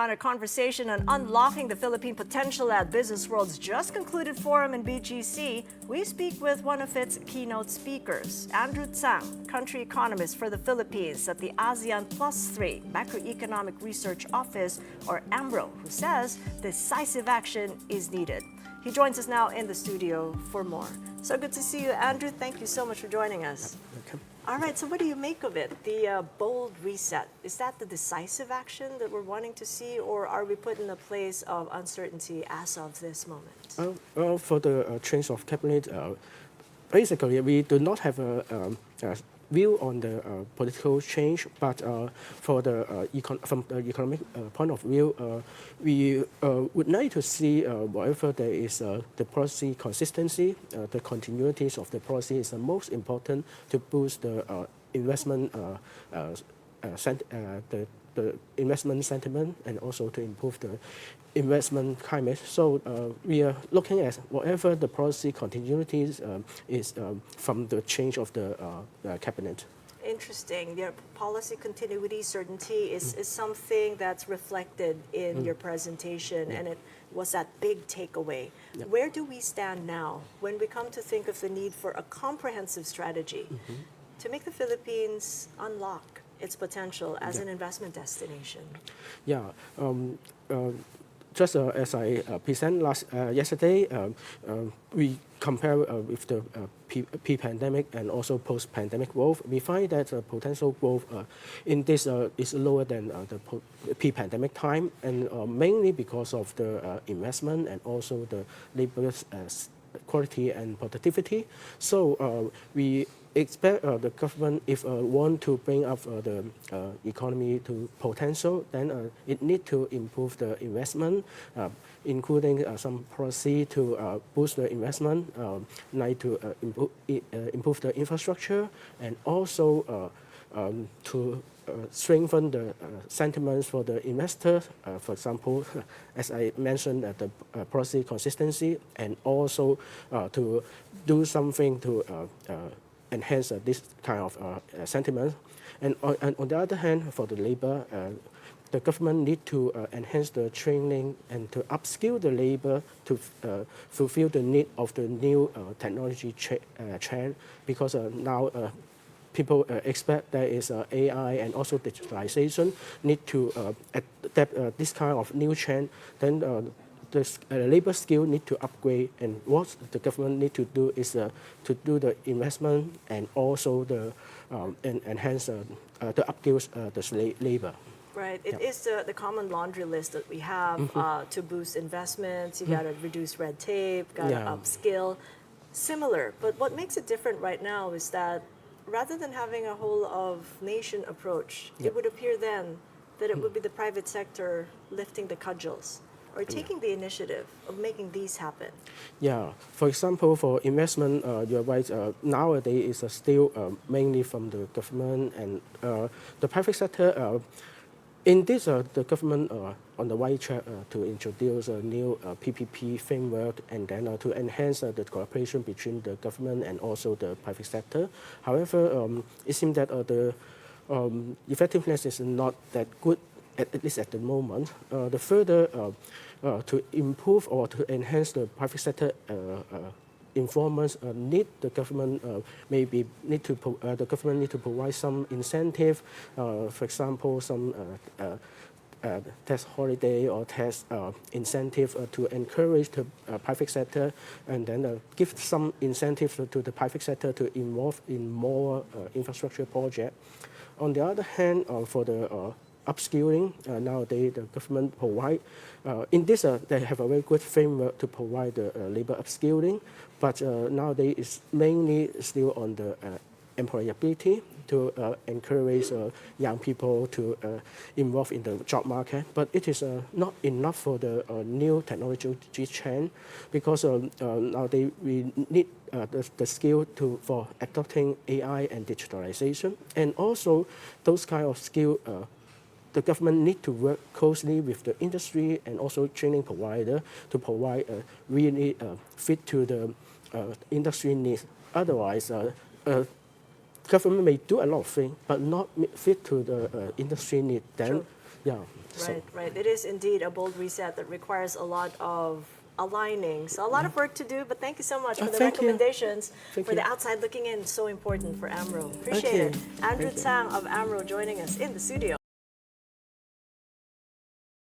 on a conversation on unlocking the Philippine potential at Business World's just concluded forum in BGC. We speak with one of its keynote speakers, Andrew Tsang, country economist for the Philippines at the ASEAN+3 Macroeconomic Research Office, or AMRO, who says decisive action is needed. He joins us now in the studio for more. So good to see you, Andrew. Thank you so much for joining us. Welcome. All right, so what do you make of it? The bold reset, is that the decisive action that we're wanting to see, or are we put in a place of uncertainty as of this moment? Well, for the change of cabinet, basically we do not have a view on the political change, but from the economic point of view, we would like to see wherever there is the policy consistency, the continuities of the policy is the most important to boost the investment the investment sentiment and also to improve the investment climate. So we are looking at whatever the policy continuities is from the change of the cabinet. Interesting. Your policy continuity certainty is something that's reflected in your presentation, and it was that big takeaway. Where do we stand now when we come to think of the need for a comprehensive strategy to make the Philippines unlock its potential as an investment destination? Yeah. Just as I presented yesterday, we compare with the pre-pandemic and also post-pandemic growth. We find that potential growth in this is lower than the pre-pandemic time, and mainly because of the investment and also the labor quality and productivity. So we expect the government, if want to bring up the economy to potential, then it need to improve the investment, including some policy to boost the investment, like to improve the infrastructure, and also to strengthen the sentiments for the investors. For example, as I mentioned, the policy consistency, and also to do something to enhance this kind of sentiment. And on the other hand, for the labor, the government need to enhance the training and to upskill the labor to fulfill the need of the new technology trend, because now people expect there is AI and also digitalization need to adapt this kind of new trend. Then the labor skill need to upgrade, and what the government need to do is to do the investment and also the enhance the upskills the labor. Right. It is the common laundry list that we have to boost investments. You got to reduce red tape, got to upskill. Similar, but what makes it different right now is that rather than having a whole of nation approach, it would appear then that it would be the private sector lifting the cudgels or taking the initiative of making these happen. Yeah. For example, for investment, you're right, nowadays it's still mainly from the government and the private sector. In this, the government on the right track to introduce a new PPP framework, and then to enhance the cooperation between the government and also the private sector. However, it seems that the effectiveness is not that good, at least at the moment. The further to improve or to enhance the private sector informants need the government the government need to provide some incentive, for example, some tax holiday or tax incentive to encourage the private sector, and then give some incentive to the private sector to involve in more infrastructure project. On the other hand, for the upskilling, nowadays the government provide, in this they have a very good framework to provide the labor upskilling, but nowadays it's mainly still on the employability to encourage young people to involve in the job market. But it is not enough for the new technology trend, because nowadays we need the skill for adopting AI and digitalization, and also those kind of skill the government need to work closely with the industry and also training provider to provide really fit to the industry needs. Otherwise, government may do a lot of things, but not fit to the industry need. Then Yeah. So, Right. It is indeed a bold reset that requires a lot of aligning. So a lot of work to do, but thank you so much for the thank you. recommendations Thank for the you. outside looking in. So important for AMRO. Appreciate Okay. it. Andrew Thank you. Tsang of AMRO joining us in the studio.